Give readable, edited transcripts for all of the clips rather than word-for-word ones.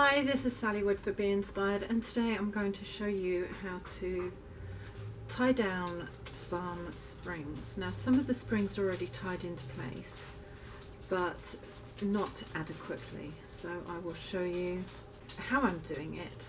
Hi, this is Sally Wood for Be Inspired, and today I'm going to show you how to tie down some springs. Now, some of the springs are already tied into place, but not adequately. So I will show you how I'm doing it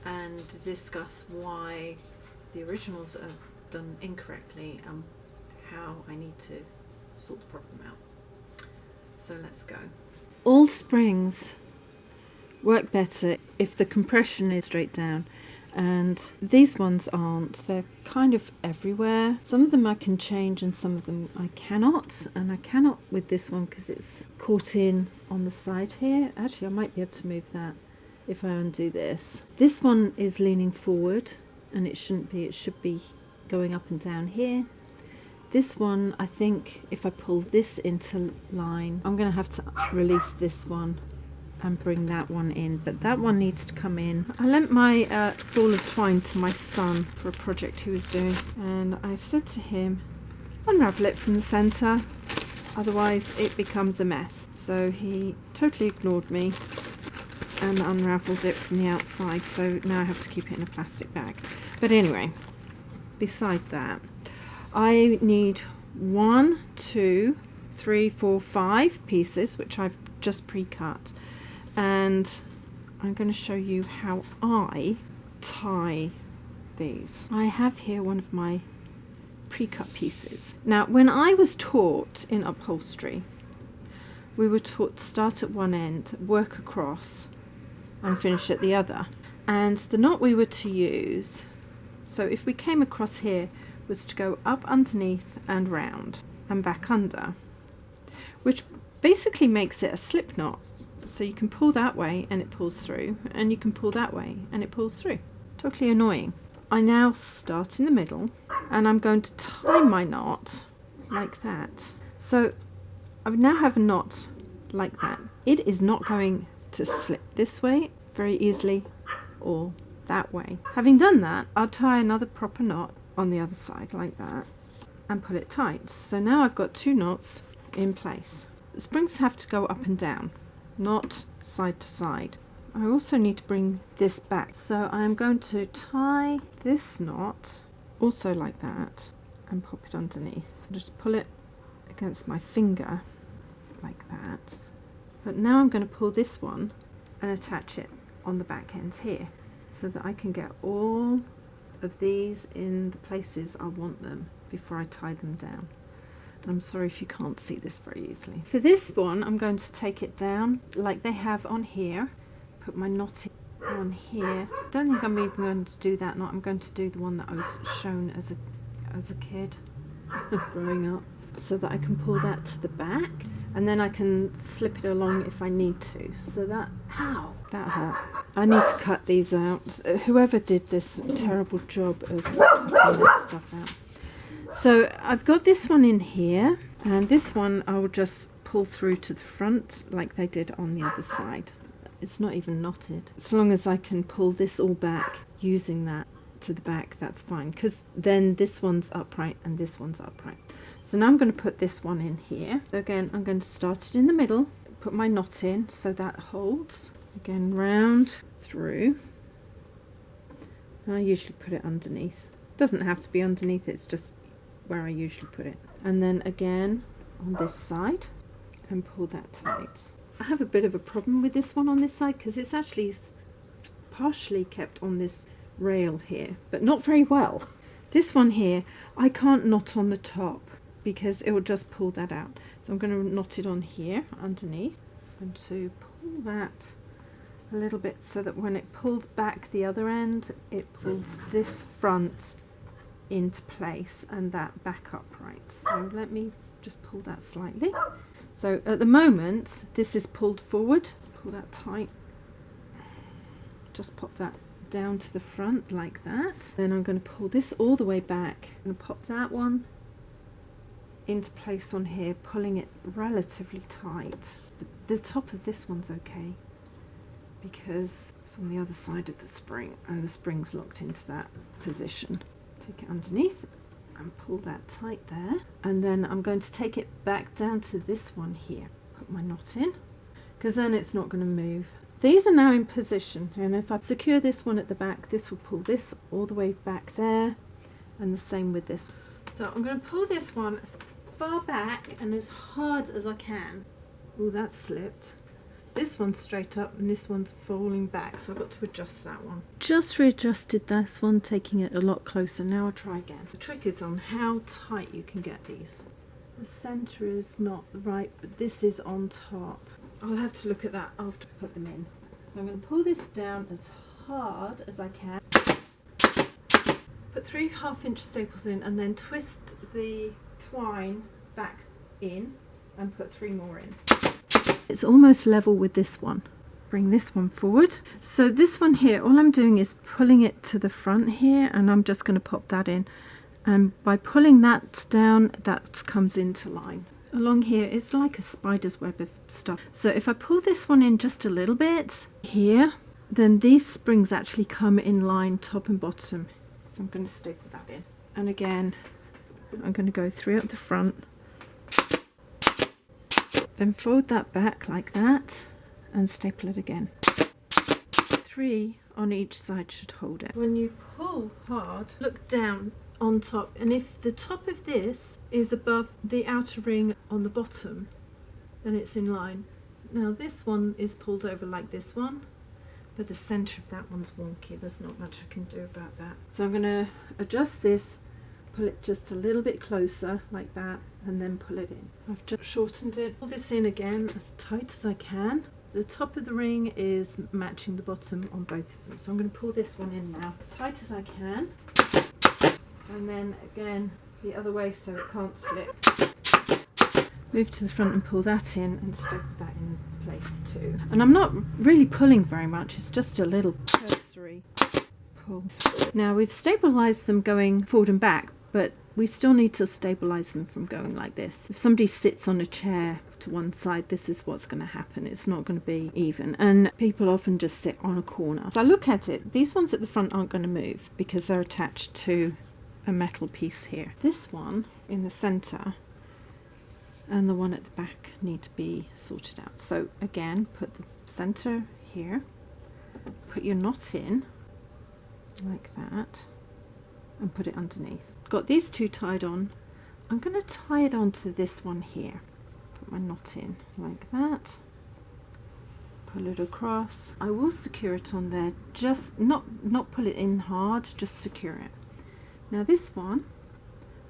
and discuss why the originals are done incorrectly and how I need to sort the problem out. So let's go. All springs work better if the compression is straight down, and these ones aren't. They're kind of everywhere. Some of them I can change and some of them I cannot, and I cannot with this one because it's caught in on the side here. Actually, I might be able to move that if I undo this. This one is leaning forward and it shouldn't be. It should be going up and down here. This one, I think if I pull this into line, I'm going to have to release this one and bring that one in, but that one needs to come in. I lent my ball of twine to my son for a project he was doing, and I said to him, unravel it from the centre, otherwise it becomes a mess. So he totally ignored me and unravelled it from the outside, so now I have to keep it in a plastic bag. But anyway, beside that, I need 1, 2, 3, 4, 5 pieces, which I've just pre-cut. And I'm going to show you how I tie these. I have here one of my pre-cut pieces. Now, when I was taught in upholstery, we were taught to start at one end, work across, and finish at the other. And the knot we were to use, so if we came across here, was to go up underneath and round and back under, which basically makes it a slip knot. So you can pull that way and it pulls through, and you can pull that way and it pulls through. Totally annoying. I now start in the middle and I'm going to tie my knot like that. So I now have a knot like that. It is not going to slip this way very easily or that way. Having done that, I'll tie another proper knot on the other side like that and pull it tight. So now I've got 2 knots in place. The springs have to go up and down, not side to side. I also need to bring this back. So I'm going to tie this knot also like that and pop it underneath. Just pull it against my finger like that. But now I'm going to pull this one and attach it on the back end here so that I can get all of these in the places I want them before I tie them down. I'm sorry if you can't see this very easily. For this one, I'm going to take it down like they have on here, put my knot on here. Don't think I'm even going to do that knot. I'm going to do the one that I was shown as a kid growing up, so that I can pull that to the back, and then I can slip it along if I need to. So that, ow, that hurt. I need to cut these out. Whoever did this terrible job of cutting this stuff out. So I've got this one in here, and this one I will just pull through to the front like they did on the other side. It's not even knotted. As long as I can pull this all back using that to the back, that's fine, because then this one's upright and this one's upright. So now I'm going to put this one in here. Again, I'm going to start it in the middle, put my knot in so that holds. Again, round through. And I usually put it underneath. Doesn't have to be underneath, it's just where I usually put it. And then again on this side and pull that tight. I have a bit of a problem with this one on this side because it's actually partially kept on this rail here, but not very well. This one here, I can't knot on the top because it will just pull that out. So I'm going to knot it on here underneath and to pull that a little bit so that when it pulls back the other end, it pulls this front into place and that back upright. So let me just pull that slightly. So at the moment this is pulled forward. Pull that tight. Just pop that down to the front like that. Then I'm going to pull this all the way back and pop that one into place on here, pulling it relatively tight. The top of this one's okay because it's on the other side of the spring and the spring's locked into that position. Take it underneath and pull that tight there, and then I'm going to take it back down to this one here, put my knot in, because then it's not going to move. These are now in position, and if I secure this one at the back, this will pull this all the way back there, and the same with this. So I'm going to pull this one as far back and as hard as I can. Oh, that slipped. This one's straight up and this one's falling back, so I've got to adjust that one. Just readjusted this one, taking it a lot closer. Now I'll try again. The trick is on how tight you can get these. The centre is not right, but this is on top. I'll have to look at that after I put them in. So I'm going to pull this down as hard as I can. Put 3 1/2-inch staples in and then twist the twine back in and put 3 more in. It's almost level with this one. Bring this one forward. So this one here, all I'm doing is pulling it to the front here, and I'm just going to pop that in. And by pulling that down, that comes into line. Along here, it's like a spider's web of stuff. So if I pull this one in just a little bit here, then these springs actually come in line top and bottom. So I'm going to staple that in. And again, I'm going to go 3 up the front. Then fold that back like that and staple it again. 3 on each side should hold it. When you pull hard, look down on top, and if the top of this is above the outer ring on the bottom, then it's in line. Now this one is pulled over like this one, but the centre of that one's wonky. There's not much I can do about that. So I'm going to adjust this, pull it just a little bit closer like that, and then pull it in. I've just shortened it. Pull this in again as tight as I can. The top of the ring is matching the bottom on both of them. So I'm going to pull this one in now, as tight as I can. And then again, the other way so it can't slip. Move to the front and pull that in and staple that in place too. And I'm not really pulling very much, it's just a little cursory pull. Now we've stabilised them going forward and back, but we still need to stabilise them from going like this. If somebody sits on a chair to one side, this is what's going to happen. It's not going to be even, and people often just sit on a corner. So I look at it, these ones at the front aren't going to move because they're attached to a metal piece here. This one in the centre and the one at the back need to be sorted out. So again, put the centre here, put your knot in like that and put it underneath. Got these 2 tied on. I'm going to tie it onto this one here. Put my knot in like that, pull it across. I will secure it on there, just not pull it in hard, just secure it. Now this one,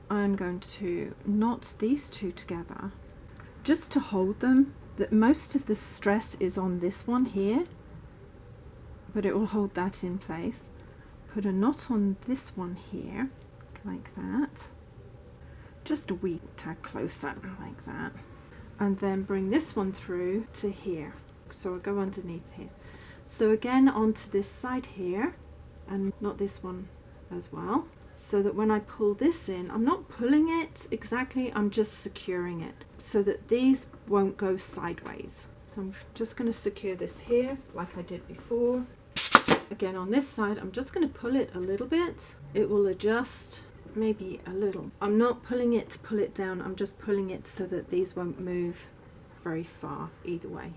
I'm going to knot these 2 together just to hold them. That most of the stress is on this one here, but it will hold that in place. Put a knot on this one here like that, just a wee tag closer like that, and then bring this one through to here. So I'll go underneath here. So again onto this side here, and knot this one as well, so that when I pull this in, I'm not pulling it exactly, I'm just securing it so that these won't go sideways. So I'm just going to secure this here like I did before. Again on this side, I'm just going to pull it a little bit. It will adjust maybe a little. I'm not pulling it to pull it down, I'm just pulling it so that these won't move very far either way.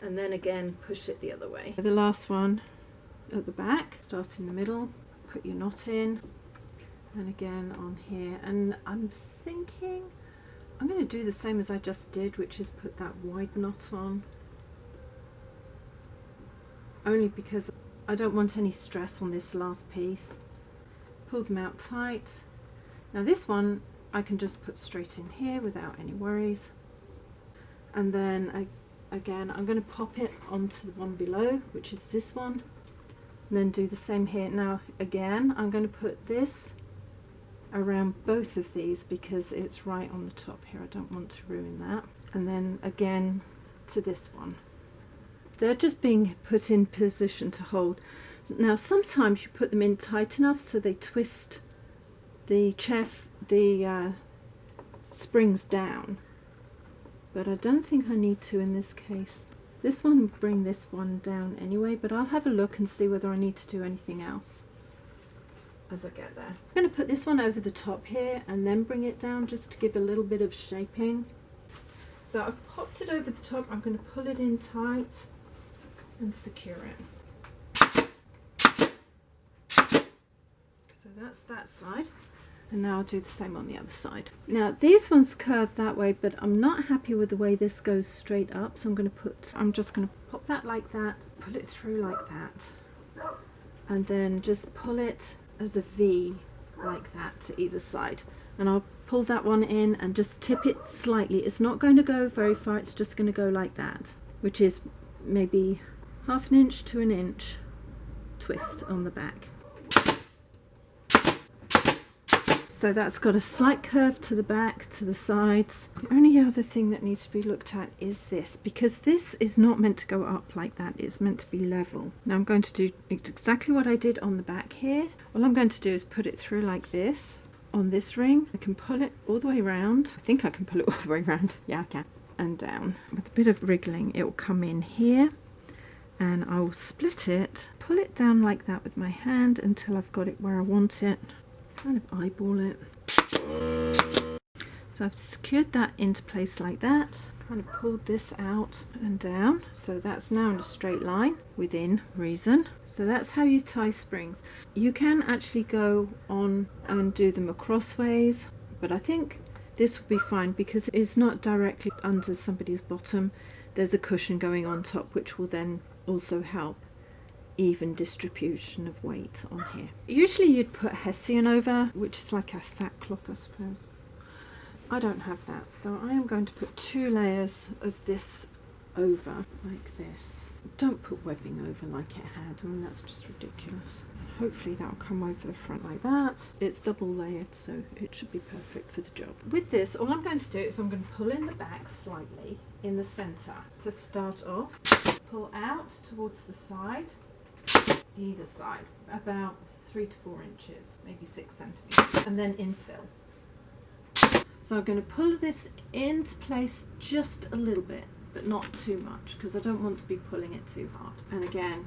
And then again push it the other way. The last one at the back, start in the middle, put your knot in, and again on here. And I'm thinking I'm going to do the same as I just did, which is put that wide knot on, only because I don't want any stress on this last piece. Pull them out tight. Now this one I can just put straight in here without any worries, and then again I'm going to pop it onto the one below, which is this one, and then do the same here. Now again I'm going to put this around both of these because it's right on the top here. I don't want to ruin that. And then again to this one. They're just being put in position to hold. Now sometimes you put them in tight enough so they twist the springs down, but I don't think I need to in this case. This one will bring this one down anyway, but I'll have a look and see whether I need to do anything else as I get there. I'm going to put this one over the top here and then bring it down just to give a little bit of shaping. So I've popped it over the top. I'm going to pull it in tight and secure it. So that's that side. And now I'll do the same on the other side. Now these ones curve that way, but I'm not happy with the way this goes straight up. So I'm just going to pop that like that, pull it through like that, and then just pull it as a V like that to either side. And I'll pull that one in and just tip it slightly. It's not going to go very far, it's just going to go like that, which is maybe ½ inch to 1 inch twist on the back. So that's got a slight curve to the back, to the sides. The only other thing that needs to be looked at is this, because this is not meant to go up like that, it's meant to be level. Now I'm going to do exactly what I did on the back here. All I'm going to do is put it through like this on this ring. I can pull it all the way around. I think I can pull it all the way around. Yeah, I can. And down. With a bit of wriggling, it will come in here. And I will split it, pull it down like that with my hand until I've got it where I want it. Kind of eyeball it. So I've secured that into place like that. Kind of pulled this out and down. So that's now in a straight line within reason. So that's how you tie springs. You can actually go on and do them crossways, but I think this will be fine because it's not directly under somebody's bottom. There's a cushion going on top, which will then also help even distribution of weight on here. Usually you'd put hessian over, which is like a sackcloth, I suppose. I don't have that, so I am going to put 2 layers of this over like this. Don't put webbing over like it had. I mean, that's just ridiculous. Hopefully that'll come over the front like that. It's double layered, so it should be perfect for the job. With this, all I'm going to do is I'm going to pull in the back slightly in the center to start off. Pull out towards the side, either side, about 3 to 4 inches, maybe 6 centimeters, and then infill. So I'm going to pull this into place just a little bit, but not too much, because I don't want to be pulling it too hard. And again,